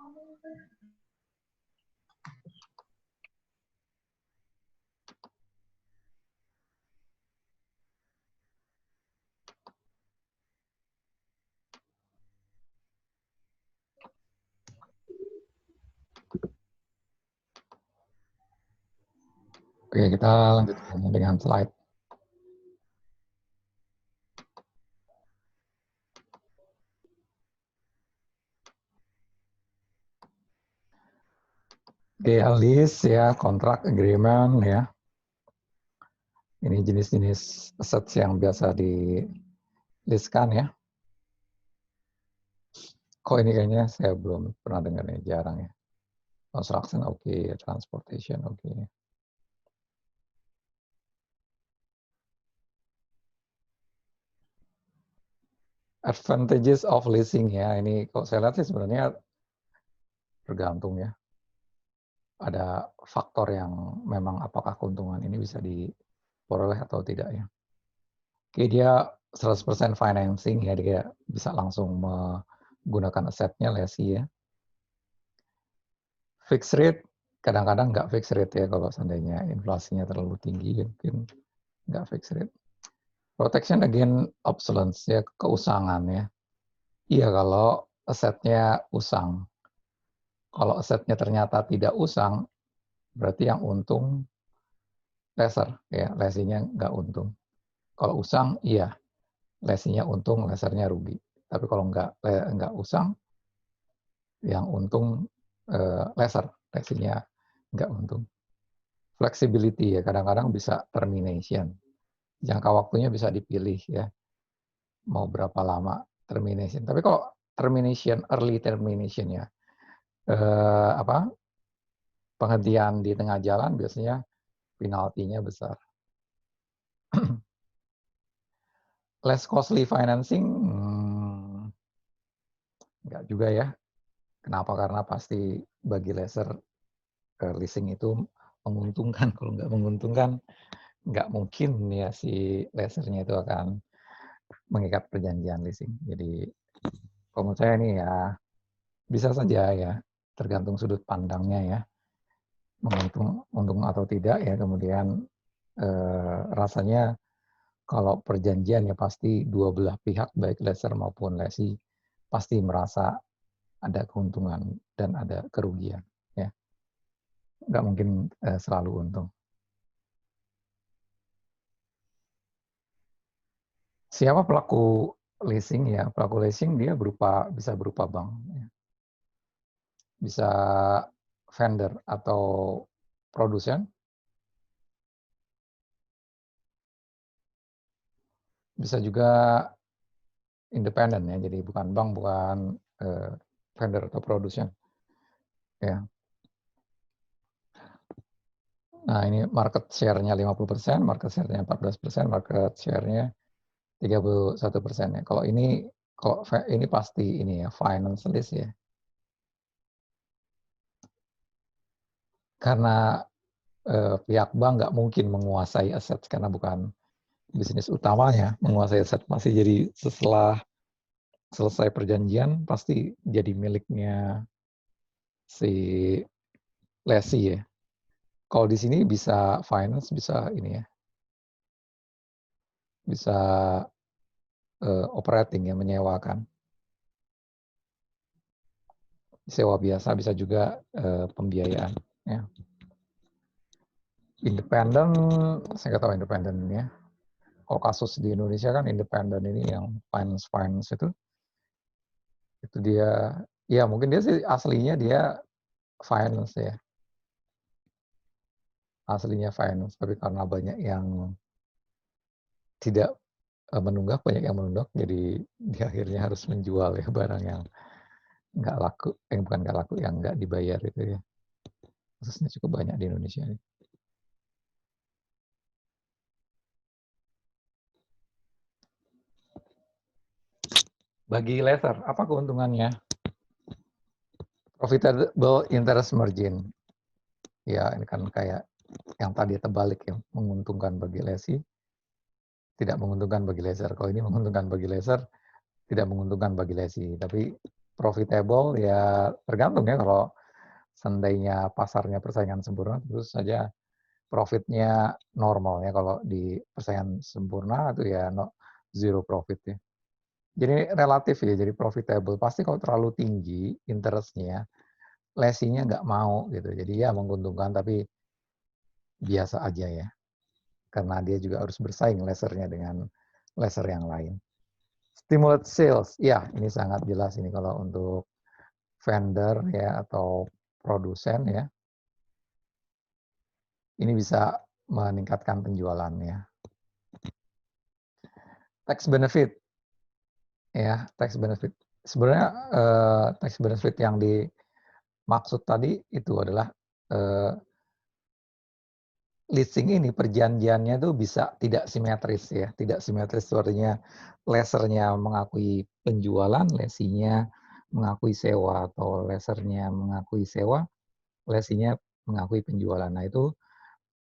Oke, kita lanjutkan dengan slide. Oke, lease ya, kontrak agreement ya. Ini jenis-jenis assets yang biasa di-listkan ya. Kok ini kayaknya saya belum pernah dengar nih, jarang ya. Construction oke, transportation oke. Advantages of leasing ya, ini kalau saya lihat sih sebenarnya tergantung ya. Ada faktor yang memang apakah keuntungan ini bisa diperoleh atau tidak ya. Oke, dia 100% financing ya, dia bisa langsung menggunakan asetnya lesi ya. Fixed rate, kadang-kadang nggak fixed rate ya, kalau seandainya inflasinya terlalu tinggi mungkin nggak fixed rate. Protection against obsolescence ya, keusangan ya. Iya, kalau asetnya usang. Kalau asetnya ternyata tidak usang, berarti yang untung leser ya, lesinya nggak untung. Kalau usang, iya, lesinya untung, lesernya rugi. Tapi kalau nggak usang, yang untung leser, lesinya nggak untung. Flexibility ya, kadang-kadang bisa termination. Jangka waktunya bisa dipilih ya, mau berapa lama termination. Tapi kalau termination, early termination ya, penghentian di tengah jalan biasanya penaltinya besar. Less costly financing, nggak juga ya. Kenapa? Karena pasti bagi leaser leasing itu menguntungkan. Kalau nggak menguntungkan, nggak mungkin ya si leasernya itu akan mengikat perjanjian leasing. Jadi kalau menurut saya ini ya bisa saja ya, tergantung sudut pandangnya ya, untung atau tidak ya. Kemudian rasanya kalau perjanjian ya pasti dua belah pihak baik leaser maupun lesi pasti merasa ada keuntungan dan ada kerugian ya, nggak mungkin selalu untung. Siapa pelaku leasing ya? Pelaku leasing dia bisa berupa bank, ya. Bisa vendor atau produsen, bisa juga independen ya. Jadi bukan bank, bukan vendor atau produsen. Ya. Nah, ini market share-nya 50%, market share-nya 14%, market share-nya 31% ya. Kalau ini pasti ini ya, finance lease ya. Karena pihak bank nggak mungkin menguasai aset karena bukan bisnis utamanya menguasai aset. Pasti jadi setelah selesai perjanjian pasti jadi miliknya si lesi ya. Kalau di sini bisa finance, bisa ini ya, bisa operating ya, menyewakan. Sewa biasa, bisa juga pembiayaan. Ya. Independen, saya nggak tahu independen ya. Kalau kasus di Indonesia kan independen ini yang finance itu dia, ya mungkin dia sih aslinya dia finance ya, aslinya finance, tapi karena banyak yang tidak menunggak, banyak yang menunggak, jadi di akhirnya harus menjual ya barang yang nggak laku, bukan nggak laku, yang nggak dibayar itu ya. Kasusnya cukup banyak di Indonesia ini. Bagi leaser, apa keuntungannya? Profitable interest margin. Ya, ini kan kayak yang tadi terbalik ya, menguntungkan bagi lesi, tidak menguntungkan bagi leaser. Kalau ini menguntungkan bagi leaser, tidak menguntungkan bagi lesi. Tapi profitable ya tergantung ya, kalau seandainya pasarnya persaingan sempurna terus saja profitnya normal ya, kalau di persaingan sempurna itu ya zero profit ya. Jadi relatif ya, jadi profitable. Pasti kalau terlalu tinggi interestnya, lesinya nggak mau gitu. Jadi ya menguntungkan tapi biasa aja ya. Karena dia juga harus bersaing lasernya dengan laser yang lain. Stimulate sales, ya ini sangat jelas ini kalau untuk vendor ya atau produsen ya. Ini bisa meningkatkan penjualannya. Tax benefit, ya tax benefit. Sebenarnya tax benefit yang dimaksud tadi itu adalah leasing ini perjanjiannya itu bisa tidak simetris ya, tidak simetris itu artinya lesernya mengakui penjualan, lesinya mengakui sewa, atau lesernya mengakui sewa, lesinya mengakui penjualan. Nah itu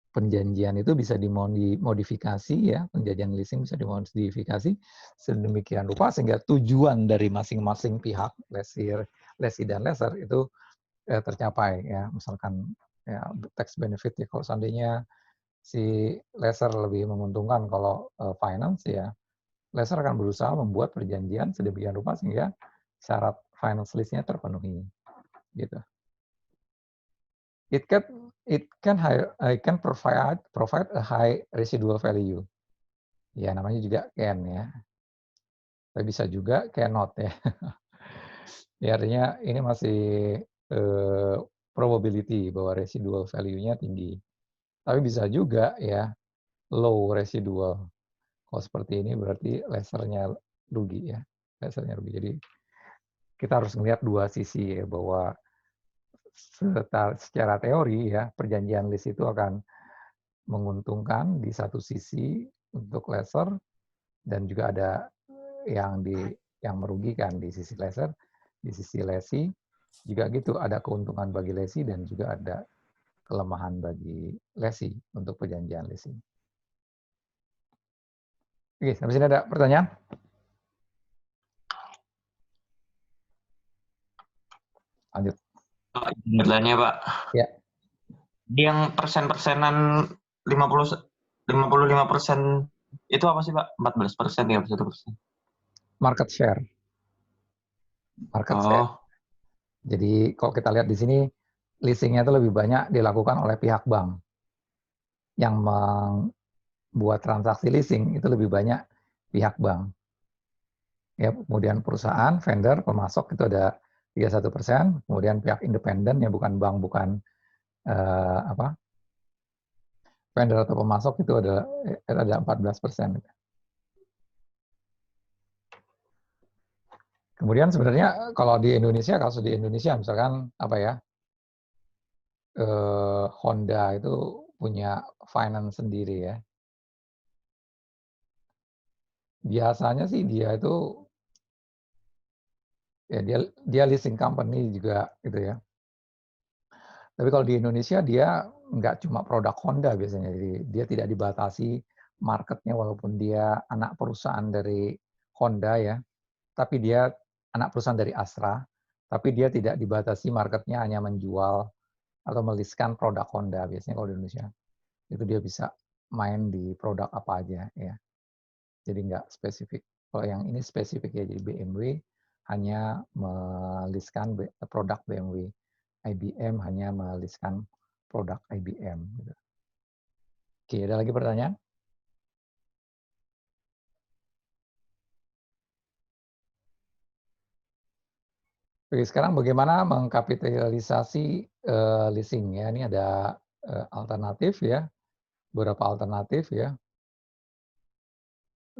perjanjian itu bisa dimodifikasi ya, perjanjian leasing bisa dimodifikasi sedemikian rupa sehingga tujuan dari masing-masing pihak, lesi dan leser itu tercapai ya. Misalkan ya tax benefit ya, kalau seandainya si leser lebih menguntungkan kalau finance ya, leser akan berusaha membuat perjanjian sedemikian rupa sehingga syarat finance list-nya terpenuhi gitu. It can provide a high residual value. Ya namanya juga can ya. Tapi bisa juga cannot ya. Ya artinya ini masih probability bahwa residual value-nya tinggi. Tapi bisa juga ya low residual. Kalau seperti ini berarti lasernya rugi ya. Lasernya rugi. Jadi kita harus melihat dua sisi ya, bahwa secara teori ya perjanjian lease itu akan menguntungkan di satu sisi untuk laser, dan juga ada yang merugikan di sisi laser, di sisi lesi juga gitu, ada keuntungan bagi lesi dan juga ada kelemahan bagi lesi untuk perjanjian leasing. Oke, sampai sini ada pertanyaan? Lanjut. Bertanya Pak. Ya. Yang persen-persenan 55% itu apa sih Pak? 14% ya, 1%. Market share. Market share. Jadi kalau kita lihat di sini, leasingnya itu lebih banyak dilakukan oleh pihak bank. Yang membuat transaksi leasing itu lebih banyak pihak bank. Ya, kemudian perusahaan, vendor, pemasok itu ada 31%, kemudian pihak independen yang bukan bank, bukan vendor atau pemasok itu ada 14%. Kemudian sebenarnya kalau di Indonesia, kasus di Indonesia misalkan apa ya, Honda itu punya finance sendiri ya. Biasanya sih dia itu ya dia leasing company juga gitu ya. Tapi kalau di Indonesia dia nggak cuma produk Honda biasanya, jadi dia tidak dibatasi marketnya walaupun dia anak perusahaan dari Honda ya, tapi dia anak perusahaan dari Astra, tapi dia tidak dibatasi marketnya hanya menjual atau meliskan produk Honda. Biasanya kalau di Indonesia itu dia bisa main di produk apa aja ya, jadi nggak spesifik. Kalau yang ini spesifik ya, jadi BMW hanya meliskan produk BMW, IBM hanya meliskan produk IBM. Gitu. Oke, ada lagi pertanyaan? Oke, sekarang bagaimana mengkapitalisasi leasing ya? Ini ada alternatif ya, beberapa alternatif ya.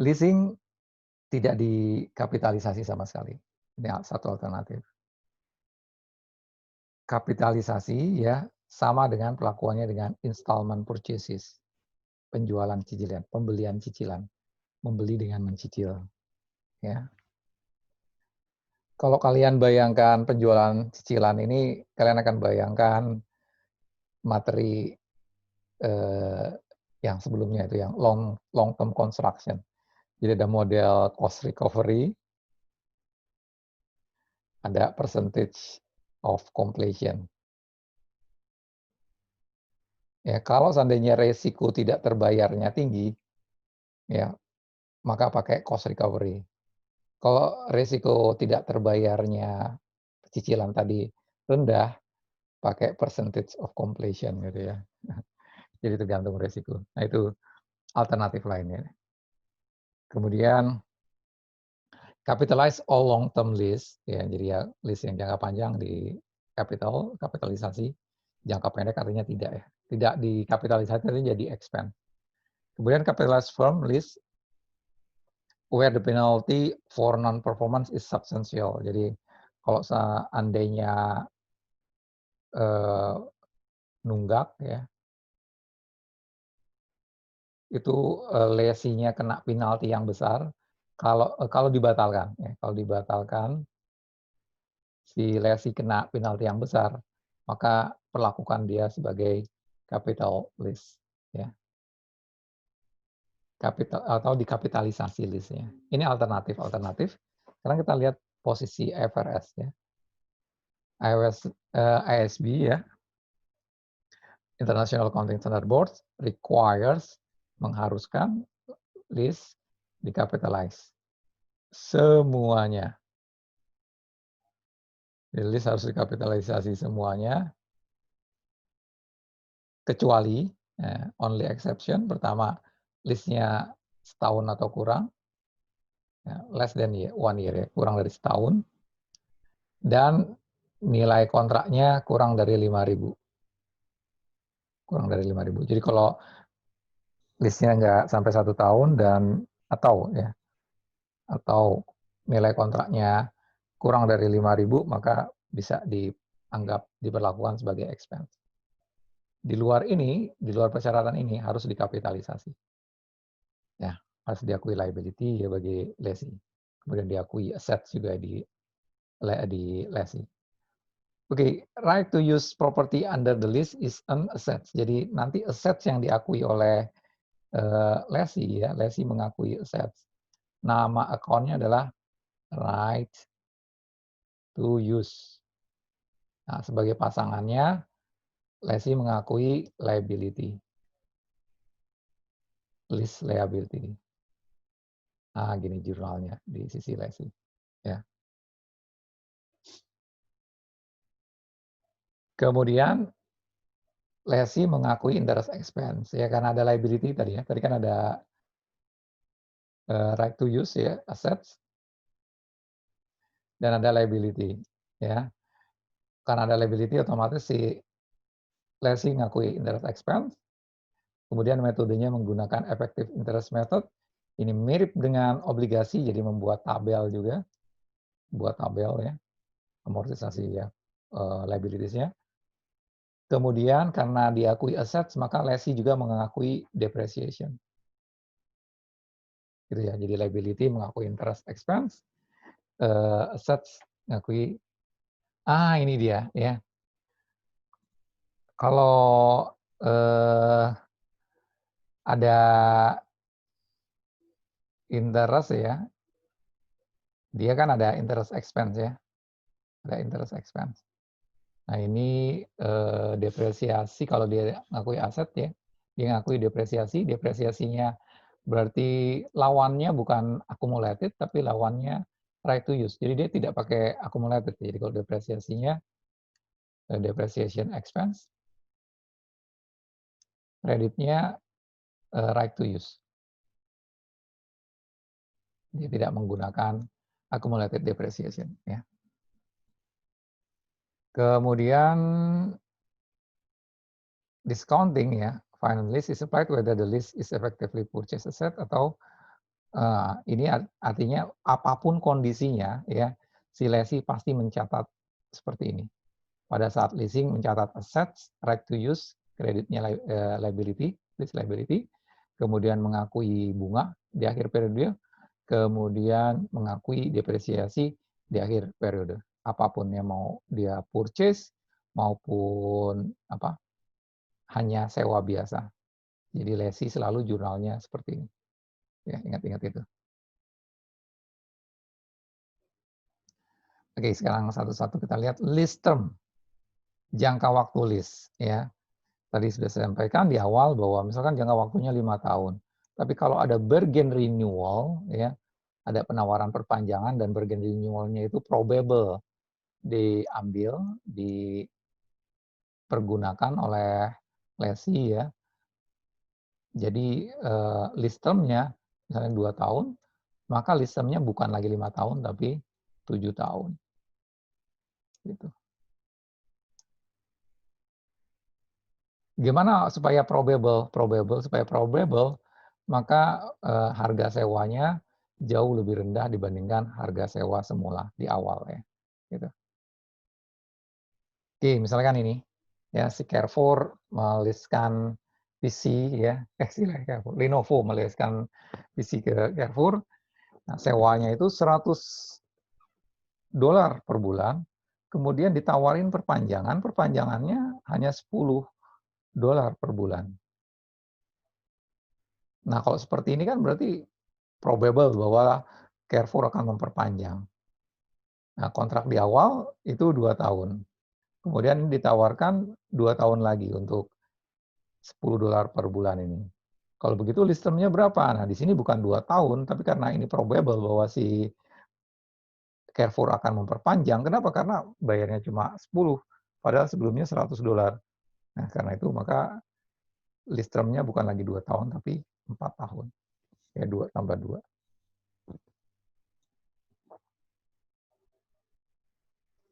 Leasing tidak dikapitalisasi sama sekali. Ini satu alternatif. Kapitalisasi ya sama dengan pelakuannya dengan installment purchases, penjualan cicilan, pembelian cicilan, membeli dengan mencicil. Ya. Kalau kalian bayangkan penjualan cicilan ini, kalian akan bayangkan materi yang sebelumnya itu yang long term construction. Jadi ada model cost recovery, ada percentage of completion. Ya, kalau seandainya resiko tidak terbayarnya tinggi, ya, maka pakai cost recovery. Kalau resiko tidak terbayarnya cicilan tadi rendah, pakai percentage of completion gitu ya. Jadi tergantung resiko. Nah, itu alternatif lainnya. Kemudian capitalize all long term lease, ya, jadi ya lease yang jangka panjang di kapitalisasi, jangka pendek artinya tidak ya. Tidak dikapitalisasi artinya jadi expand. Kemudian capitalize firm lease where the penalty for non-performance is substantial. Jadi kalau seandainya nunggak ya, itu lesinya kena penalti yang besar. Kalau dibatalkan, ya, kalau dibatalkan si lesi kena penalti yang besar, maka perlakukan dia sebagai capital lease, ya, kapital atau dikapitalisasi lease-nya. Ini alternatif. Sekarang kita lihat posisi IFRS ya. IASB ya, International Accounting Standard Board requires, mengharuskan lease dikapitalize semuanya. Lease harus dikapitalisasi semuanya, kecuali only exception. Pertama, lease-nya setahun atau kurang, ya, less than 1 year ya, kurang dari setahun, dan nilai kontraknya kurang dari 5.000. Kurang dari 5.000. Jadi kalau lease-nya nggak sampai 1 tahun atau nilai kontraknya kurang dari 5.000, maka bisa diberlakukan sebagai expense. Di luar persyaratan ini harus dikapitalisasi. Ya, harus diakui liability ya bagi lesi. Kemudian diakui aset juga di lesi. Oke, right to use property under the lease is an asset. Jadi nanti assets yang diakui oleh lesi ya, lesi mengakui assets. Nama account-nya adalah right to use. Nah, sebagai pasangannya, lesi mengakui liability, lease liability. Nah, gini jurnalnya di sisi lesi. Ya. Kemudian lesi mengakui interest expense ya, karena ada liability tadi ya. Tadi kan ada right to use ya, assets, dan ada liability ya. Karena ada liability, otomatis si lesi mengakui interest expense. Kemudian metodenya menggunakan effective interest method. Ini mirip dengan obligasi, jadi membuat tabel juga, buat tabel ya, amortisasi ya, liabilities-nya. Kemudian karena diakui assets, maka lesi juga mengakui depreciation. Gitu ya. Jadi liability mengakui interest expense, assets mengakui, ini dia ya. Kalau ada interest ya, dia kan ada interest expense ya, ada interest expense. Nah ini depresiasi, kalau dia ngakui aset ya, dia ngakui depresiasi, depresiasinya berarti lawannya bukan accumulated, tapi lawannya right to use. Jadi dia tidak pakai accumulated. Jadi kalau depresiasinya depreciation expense, kreditnya right to use. Dia tidak menggunakan accumulated depreciation. Ya. Kemudian discounting ya, final lease is applied whether the lease is effectively purchase asset atau ini artinya apapun kondisinya ya, si lesi pasti mencatat seperti ini. Pada saat leasing mencatat assets, right to use, kreditnya liability, lease liability, kemudian mengakui bunga di akhir periode, kemudian mengakui depresiasi di akhir periode. Apapun yang mau dia purchase maupun hanya sewa biasa. Jadi lesi selalu jurnalnya seperti ini. Ya, ingat-ingat itu. Oke, sekarang satu-satu kita lihat lease term, jangka waktu lease ya. Tadi sudah saya sampaikan di awal bahwa misalkan jangka waktunya 5 tahun. Tapi kalau ada bargain renewal ya, ada penawaran perpanjangan dan bargain renewal-nya itu probable diambil, dipergunakan oleh lessee ya. Jadi lease term-nya misalnya 2 tahun, maka lease term-nya bukan lagi 5 tahun tapi 7 tahun. Gitu. Gimana supaya probable? Supaya probable, maka harga sewanya jauh lebih rendah dibandingkan harga sewa semula di awal ya. Gitu. Oke, misalkan ini ya si Carrefour meliskan PC ya, Carrefour, Lenovo meliskan PC ke Carrefour. Nah, sewanya itu $100 per bulan. Kemudian ditawarin perpanjangan, perpanjangannya hanya $10 per bulan. Nah, kalau seperti ini kan berarti probable bahwa Carrefour akan memperpanjang. Nah, kontrak di awal itu 2 tahun. Kemudian ditawarkan 2 tahun lagi untuk $10 per bulan ini. Kalau begitu lease term-nya berapa? Nah, di sini bukan 2 tahun, tapi karena ini probable bahwa si Carrefour akan memperpanjang. Kenapa? Karena bayarnya cuma 10, padahal sebelumnya $100. Nah, karena itu maka lease term-nya bukan lagi 2 tahun, tapi 4 tahun. Ya, 2 tambah 2.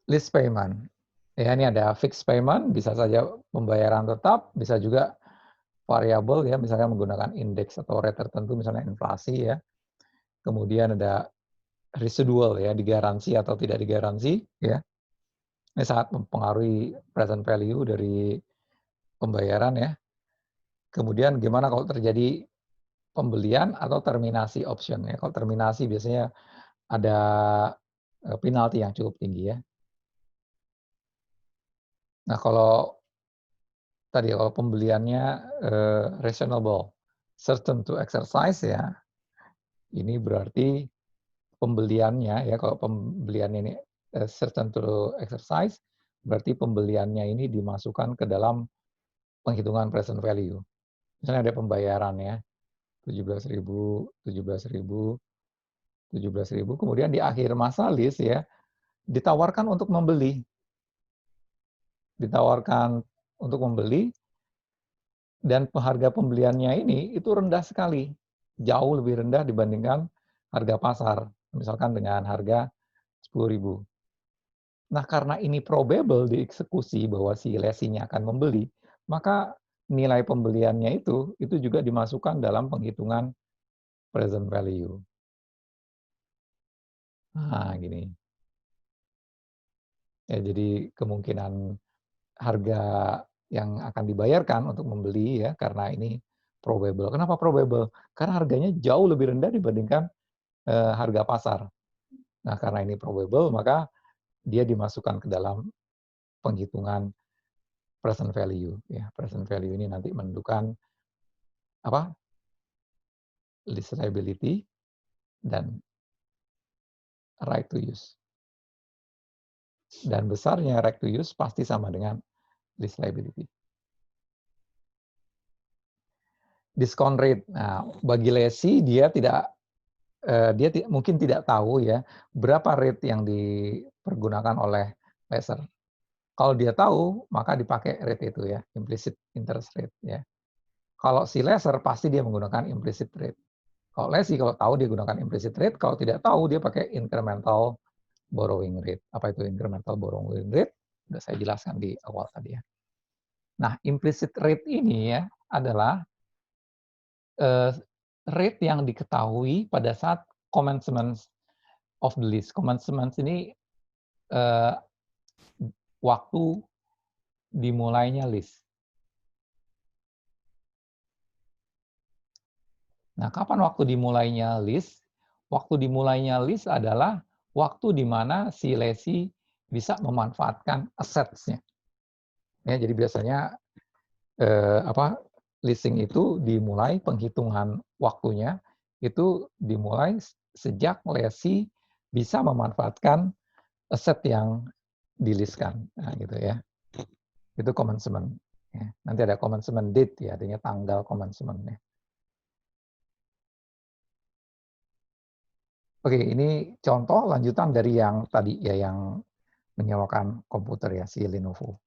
Lease payment. Ya, ini ada fixed payment, bisa saja pembayaran tetap, bisa juga variabel ya, misalnya menggunakan indeks atau rate tertentu, misalnya inflasi ya. Kemudian ada residual ya, digaransi atau tidak digaransi ya. Ini sangat mempengaruhi present value dari pembayaran ya. Kemudian gimana kalau terjadi pembelian atau terminasi option ya. Kalau terminasi biasanya ada penalti yang cukup tinggi ya. Nah, kalau tadi kalau pembeliannya reasonable, certain to exercise ya, ini berarti pembeliannya ya, kalau pembeliannya ini certain to exercise, berarti pembeliannya ini dimasukkan ke dalam penghitungan present value. Misalnya ada pembayaran ya, 17.000, 17.000, 17.000, kemudian di akhir masa lease ya, ditawarkan untuk membeli. Ditawarkan untuk membeli, dan harga pembeliannya ini itu rendah sekali. Jauh lebih rendah dibandingkan harga pasar. Misalkan dengan harga 10.000. Nah, karena ini probable dieksekusi bahwa si lesinya akan membeli, maka nilai pembeliannya itu juga dimasukkan dalam penghitungan present value. Nah, gini. Ya, jadi kemungkinan harga yang akan dibayarkan untuk membeli ya, karena ini probable. Kenapa probable? Karena harganya jauh lebih rendah dibandingkan harga pasar. Nah, karena ini probable, maka dia dimasukkan ke dalam penghitungan present value. Ya, present value ini nanti menentukan apa? Lease liability dan right to use. Dan besarnya right to use pasti sama dengan lease liability. Discount rate. Nah, bagi lessee dia mungkin tidak tahu ya berapa rate yang dipergunakan oleh lessor. Kalau dia tahu, maka dipakai rate itu ya, implicit interest rate ya. Kalau si lessor pasti dia menggunakan implicit rate. Kalau lessee kalau tahu dia gunakan implicit rate, kalau tidak tahu dia pakai incremental borrowing rate. Apa itu incremental borrowing rate? Sudah saya jelaskan di awal tadi ya. Nah, implicit rate ini ya adalah rate yang diketahui pada saat commencement of the lease. Commencement ini waktu dimulainya lease. Nah, kapan waktu dimulainya lease? Waktu dimulainya lease adalah waktu di mana si lessee bisa memanfaatkan assets-nya. Ya, jadi biasanya leasing itu dimulai penghitungan waktunya itu dimulai sejak lessee bisa memanfaatkan aset yang di-list-kan. Nah, gitu ya. Itu commencement. Ya. Nanti ada commencement date, ya, artinya tanggal commencement-nya. Oke, ini contoh lanjutan dari yang tadi ya, yang menyewakan komputer ya, si Lenovo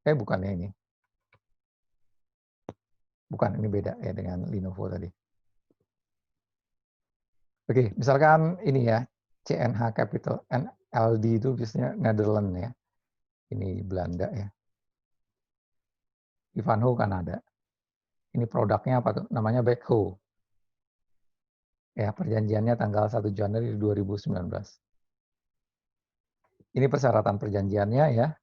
bukan ya ini. Bukan, ini beda ya dengan Lenovo tadi. Oke, misalkan ini ya, CNH Capital, NLD itu biasanya Netherlands ya. Ini Belanda ya. Ivanhoe Kanada. Ini produknya apa tuh? Namanya Backhoe. Ya, perjanjiannya tanggal 1 Januari 2019. Ini persyaratan perjanjiannya ya.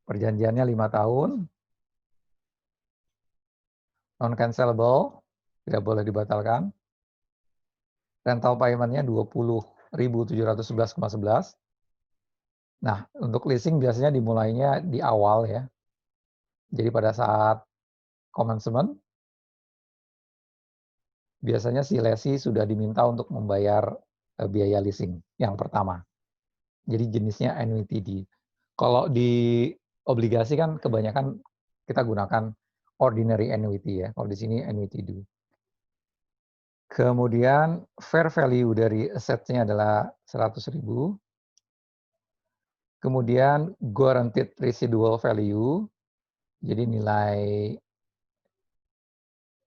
Perjanjiannya 5 tahun. Non-cancelable, tidak boleh dibatalkan. Rental payment-nya 20.711,11. Nah, untuk leasing biasanya dimulainya di awal ya. Jadi pada saat commencement, biasanya si lessee sudah diminta untuk membayar biaya leasing yang pertama. Jadi jenisnya annuity deed. Kalau di obligasi kan kebanyakan kita gunakan ordinary annuity ya. Kalau di sini annuity deed. Kemudian fair value dari asetnya adalah 100.000. Kemudian guaranteed residual value. Jadi nilai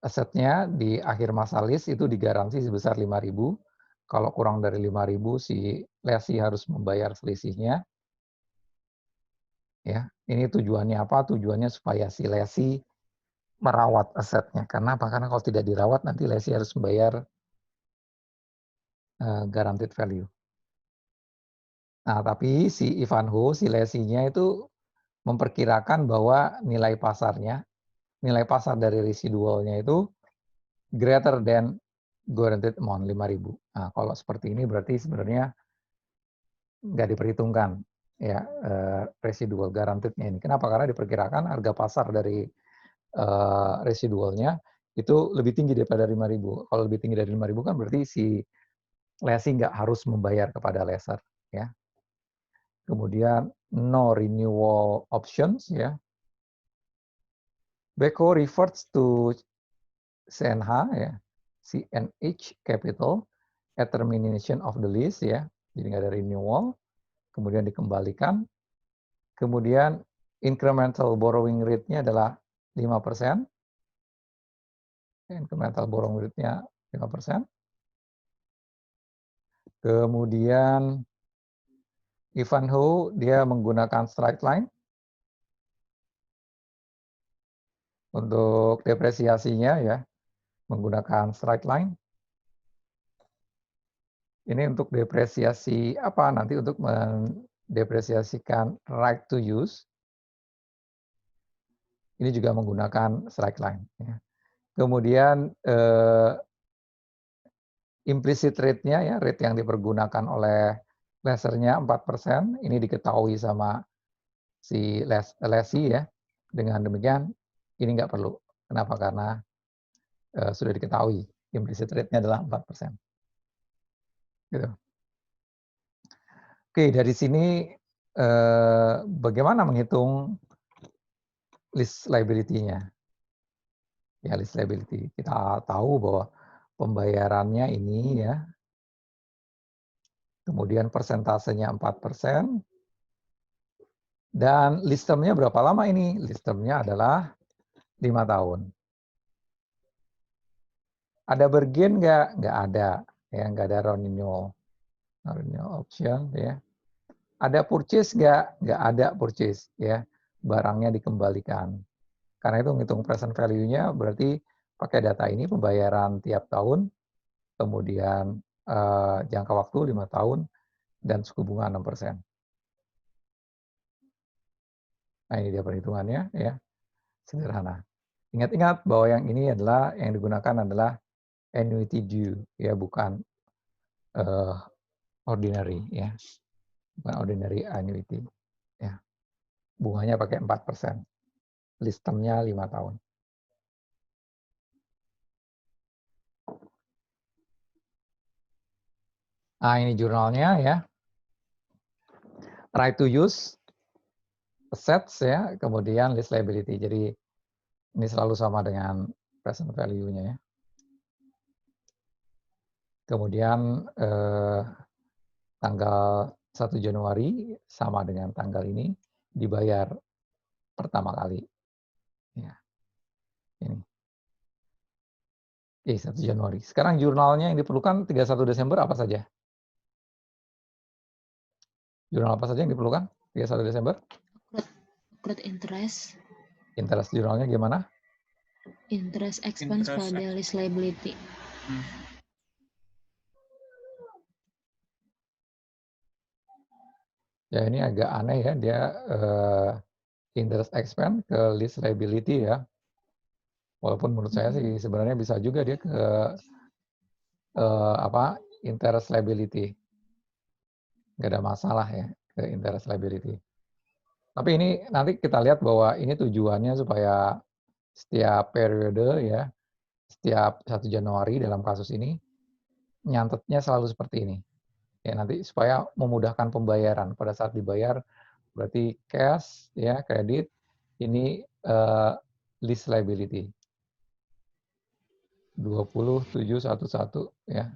asetnya di akhir masa lease itu digaransi sebesar 5.000. Kalau kurang dari 5.000 si lessee harus membayar selisihnya. Ya, ini tujuannya apa? Tujuannya supaya si lessee merawat asetnya. Karena apa? Karena kalau tidak dirawat nanti lessee harus membayar guaranteed value. Nah, tapi si Ivanhoe, si lessee-nya itu memperkirakan bahwa nilai pasar dari residualnya itu greater than guaranteed amount 5.000. Nah, kalau seperti ini berarti sebenarnya nggak diperhitungkan ya residual guaranteed-nya ini. Kenapa? Karena diperkirakan harga pasar dari residualnya itu lebih tinggi daripada 5.000. Kalau lebih tinggi dari 5.000 kan berarti si lessee nggak harus membayar kepada lessor ya. Kemudian no renewal options ya. Backhoe refers to CNH ya, CNH Capital at termination of the lease ya. Jadi nggak ada renewal, kemudian dikembalikan. Kemudian incremental borrowing rate-nya adalah 5%. Incremental borrowing rate-nya 5%. Kemudian Ivanhoe dia menggunakan straight line untuk depresiasinya ya, menggunakan straight line. Ini untuk depresiasi apa? Nanti untuk mendepresiasikan right to use. Ini juga menggunakan straight line. Ya. Kemudian implicit rate-nya ya, rate yang dipergunakan oleh lessernya 4%. Ini diketahui sama si lessee ya. Dengan demikian ini nggak perlu. Kenapa? Karena sudah diketahui implicit rate-nya adalah 4%. Gitu. Oke, dari sini bagaimana menghitung list liability-nya? Ya, list liability. Kita tahu bahwa pembayarannya ini ya, kemudian persentasenya 4%, dan list term-nya berapa lama ini? List term-nya adalah 5 tahun. Ada bergain nggak? Nggak ada. Ya, nggak ada renewal option. Ya. Ada purchase nggak? Nggak ada purchase. Ya. Barangnya dikembalikan. Karena itu ngitung present value-nya berarti pakai data ini pembayaran tiap tahun, kemudian jangka waktu 5 tahun, dan suku bunga 6%. Nah, ini dia perhitungannya, ya, sederhana. Ingat-ingat bahwa yang ini adalah yang digunakan adalah annuity due, ya, bukan ordinary, ya, bukan ordinary annuity, ya. Bunganya pakai 4%, list term-nya 5 tahun. Nah, ini jurnalnya ya. Right to use, assets ya, kemudian list liability. Jadi ini selalu sama dengan present value-nya ya. Kemudian tanggal 1 Januari sama dengan tanggal ini dibayar pertama kali. Ya, ini. 1 Januari. Sekarang jurnalnya yang diperlukan 31 Desember apa saja? Jurnal apa saja yang diperlukan 31 Desember? Accrued interest. Interest jurnalnya gimana? Interest expense pada list liability. Ya ini agak aneh ya, dia interest expense ke list liability ya. Walaupun menurut saya sih sebenarnya bisa juga dia ke interest liability. Nggak ada masalah ya ke interest liability. Tapi ini nanti kita lihat bahwa ini tujuannya supaya setiap periode ya, setiap 1 Januari dalam kasus ini, nyantetnya selalu seperti ini. Ya nanti supaya memudahkan pembayaran. Pada saat dibayar berarti cash ya, kredit, ini lease liability. 20711 ya.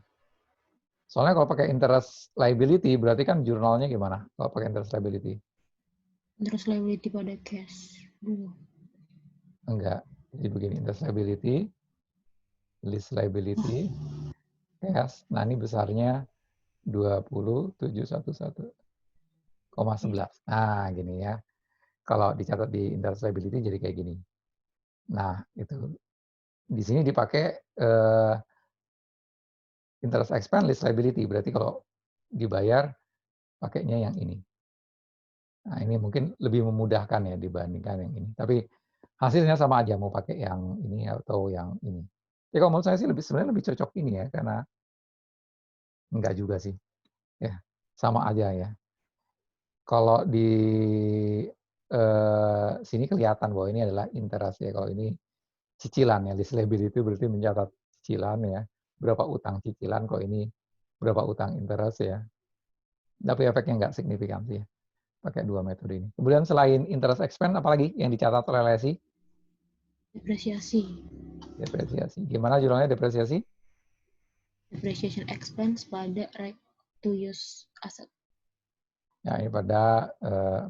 Soalnya kalau pakai interest liability berarti kan jurnalnya gimana? Kalau pakai interest liability? Interest liability pada cash. Enggak. Jadi begini, interest liability, lease liability, cash. Nah, ini besarnya 20711,11. Nah, gini ya. Kalau dicatat di interest liability jadi kayak gini. Nah, itu di sini dipakai interest expense lease liability. Berarti kalau dibayar pakainya yang ini. Nah, ini mungkin lebih memudahkan ya dibandingkan yang ini. Tapi hasilnya sama aja mau pakai yang ini atau yang ini. Ya kalau menurut saya sih sebenarnya lebih cocok ini ya, karena enggak juga sih. Ya, sama aja ya. Kalau di sini kelihatan bahwa ini adalah interest ya. Kalau ini cicilan ya, lease liability itu berarti mencatat cicilan ya. Berapa utang cicilan, kalau ini berapa utang interest ya. Tapi efeknya enggak signifikan sih ya. Pakai dua metode ini. Kemudian selain interest expense, apalagi yang dicatat oleh LSI? Depresiasi. Depresiasi. Gimana jurnalnya depresiasi? Depreciation expense pada right to use asset. Ya, ini pada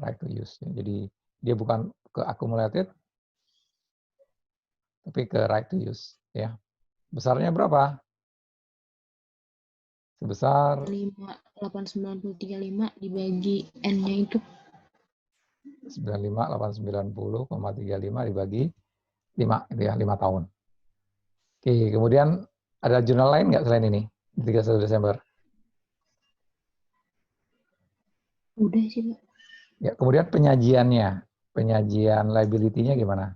right to use. Jadi dia bukan ke accumulated, tapi ke right to use. Ya. Besarnya berapa? Sebesar 58935 dibagi N-nya itu 95890,35 dibagi 5 itu ya, 5 tahun. Oke, kemudian ada jurnal lain nggak selain ini? 31 Desember. udah sih, Pak. Ya, kemudian penyajiannya, penyajian liability-nya gimana?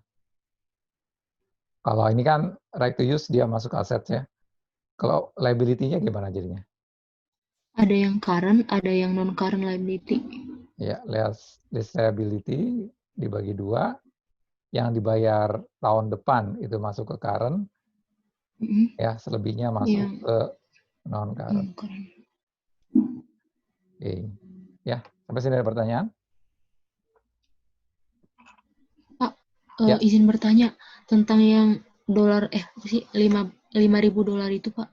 Kalau ini kan right to use dia masuk aset ya. Kalau liability-nya gimana jadinya? Ada yang current, ada yang non current liability. Ya, list liability dibagi 2, yang dibayar tahun depan itu masuk ke current, ya selebihnya masuk ke non current. Oke. Ya, sampai sini ada pertanyaan? Pak, Ya. izin bertanya tentang yang dolar $5.000 itu, Pak.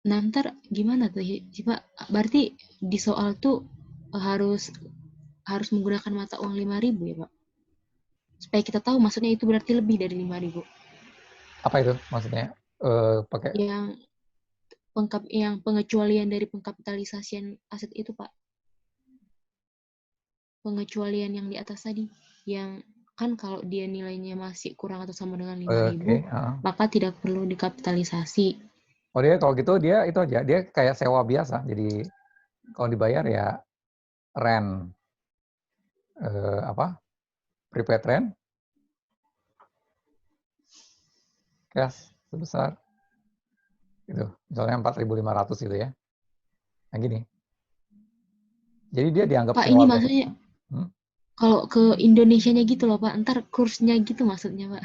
Nah, ntar gimana tuh sih, Pak? Berarti di soal tuh harus menggunakan mata uang 5.000 ya, Pak? Supaya kita tahu maksudnya itu berarti lebih dari 5.000. Apa itu maksudnya? Pakai yang pengecualian dari pengkapitalisasian aset itu, Pak. Pengecualian yang di atas tadi, yang kan kalau dia nilainya masih kurang atau sama dengan 5.000, maka tidak perlu dikapitalisasi. Oh, dia kalau gitu dia itu aja, dia kayak sewa biasa. Jadi kalau dibayar ya rent, prepaid rent, cash sebesar itu, misalnya 4.500 gitu ya. Nah gini. Jadi dia dianggap Pak, sewa. ini maksudnya kalau ke Indonesianya gitu loh, Pak. Ntar kursnya gitu maksudnya, Pak.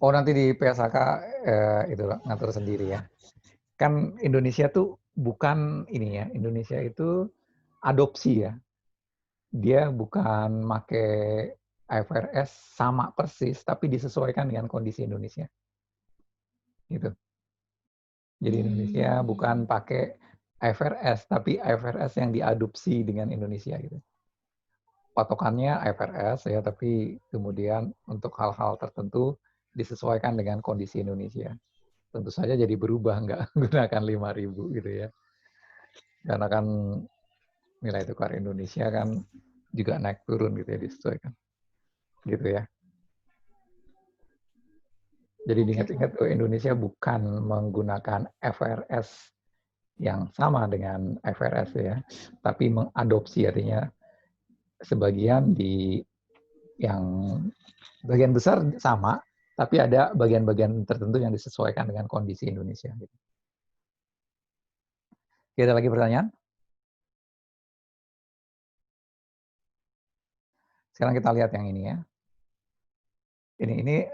Oh, nanti di PSHK itu ngatur sendiri ya. Kan Indonesia tuh bukan ini ya, Indonesia itu adopsi ya. Dia bukan make IFRS sama persis, tapi disesuaikan dengan kondisi Indonesia. Gitu. Jadi Indonesia bukan pakai IFRS, tapi IFRS yang diadopsi dengan Indonesia gitu. Patokannya IFRS ya, tapi kemudian untuk hal-hal tertentu disesuaikan dengan kondisi Indonesia. Tentu saja jadi berubah, nggak gunakan 5.000 gitu ya. Karena kan nilai tukar Indonesia kan juga naik turun gitu ya, disesuaikan. Gitu ya. Jadi diingat-ingat Indonesia bukan menggunakan IFRS yang sama dengan IFRS ya, tapi mengadopsi, artinya sebagian bagian besar sama, tapi ada bagian-bagian tertentu yang disesuaikan dengan kondisi Indonesia. Oke, ada lagi pertanyaan? Sekarang kita lihat yang ini ya. Ini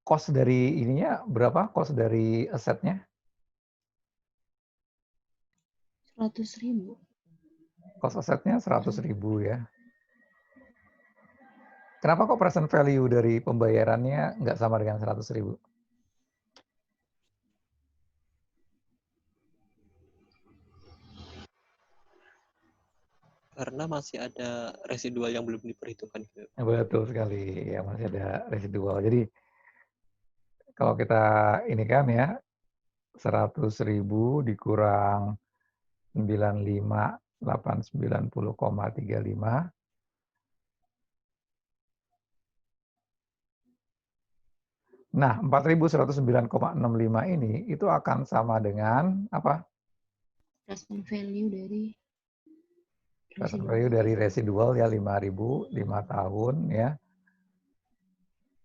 cost dari ininya berapa? Cost dari asetnya? 100.000. Cost asetnya 100.000 ya. Kenapa kok present value dari pembayarannya nggak sama dengan 100.000? Karena masih ada residual yang belum diperhitungkan. Betul sekali, ya masih ada residual. Jadi kalau kita ini kan ya, 100.000 dikurang 95.890,35. Nah, 4.109,65 ini itu akan sama dengan apa? Present value dari Present value dari residual ya 5.000, 5 tahun ya.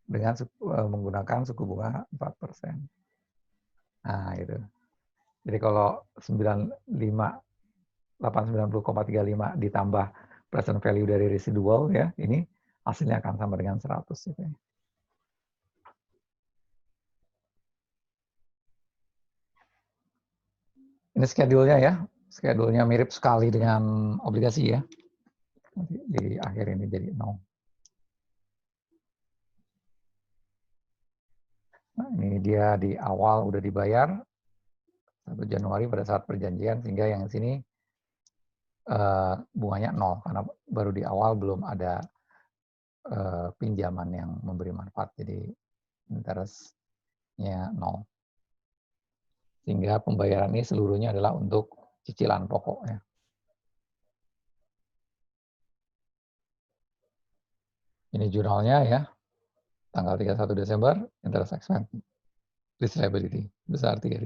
Dengan menggunakan suku bunga 4%. Nah, itu. Jadi kalau 890,35 ditambah present value dari residual ya, ini hasilnya akan sama dengan 100 gitu ya. Ini schedule-nya ya. Schedule-nya mirip sekali dengan obligasi ya. Di akhir ini jadi 0. Nah, ini dia di awal udah dibayar 1 Januari pada saat perjanjian, sehingga yang sini bunganya 0 karena baru di awal belum ada pinjaman yang memberi manfaat, jadi interest-nya 0. Sehingga pembayaran ini seluruhnya adalah untuk cicilan pokok ya. Ini jurnalnya ya, tanggal 31 Desember, interest expense, lease liability, besar 3.000.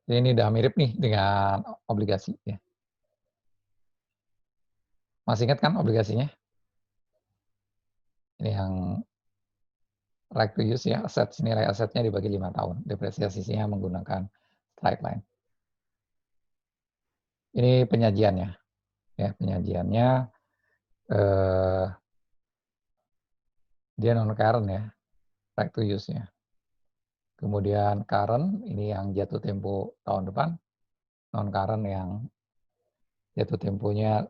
Jadi ini udah mirip nih dengan obligasi ya. Masih ingat kan obligasinya? Ini yang right to use ya, assets, nilai asetnya dibagi 5 tahun. Depresiasinya menggunakan straight line. Ini penyajiannya. Ya, penyajiannya dia non-current ya, right to use-nya. Kemudian current, ini yang jatuh tempo tahun depan. Non-current yang jatuh temponya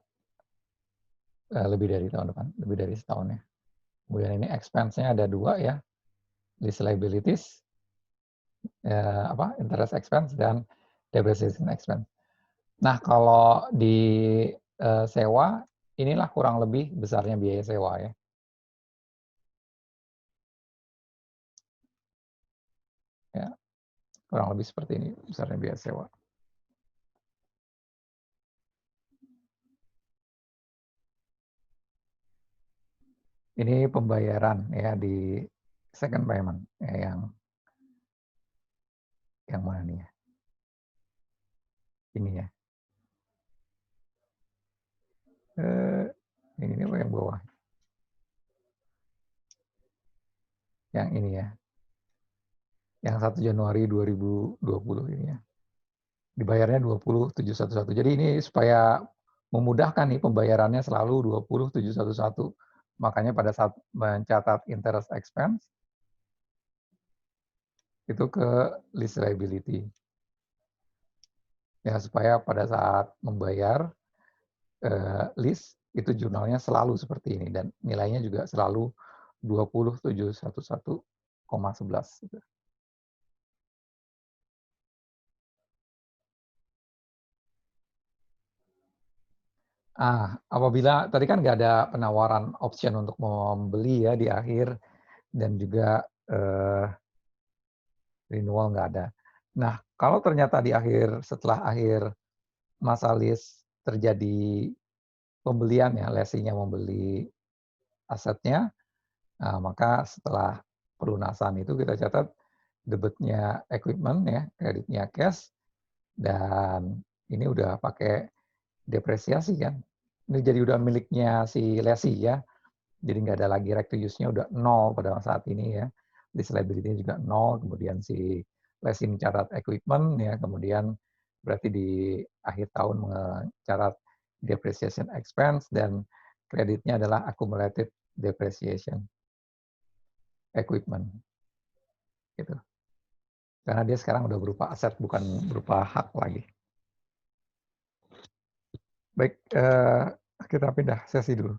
lebih dari tahun depan, lebih dari setahun ya. Kemudian ini expense-nya ada 2 ya, lease liabilities, interest expense dan depreciation expense. Nah, kalau di sewa, inilah kurang lebih besarnya biaya sewa ya. Ya, kurang lebih seperti ini besarnya biaya sewa. Ini pembayaran ya di second payment ya, yang mana nih ya? Ini ya. Ini apa yang bawah? Yang ini ya. Yang 1 Januari 2020 ini ya. Dibayarnya 20.711. Jadi ini supaya memudahkan nih pembayarannya selalu 20.711. Makanya pada saat mencatat interest expense itu ke lease liability. Ya, supaya pada saat membayar lease itu jurnalnya selalu seperti ini dan nilainya juga selalu 20711,11 gitu. Apabila tadi kan nggak ada penawaran option untuk membeli ya di akhir dan juga renewal nggak ada. Nah, kalau ternyata di akhir setelah akhir masa lease terjadi pembelian ya, lesinya membeli asetnya, maka setelah pelunasan itu kita catat debitnya equipment ya, kreditnya cash, dan ini udah pakai depresiasi kan. Ini jadi udah miliknya si lesi ya. Jadi nggak ada lagi right to use-nya, udah nol pada saat ini ya. Lease liability-nya juga nol, kemudian si lesi mencatat equipment ya, kemudian berarti di akhir tahun mencatat depreciation expense dan kreditnya adalah accumulated depreciation equipment gitu. Karena dia sekarang udah berupa aset bukan berupa hak lagi. Baik, kita pindah sesi dulu.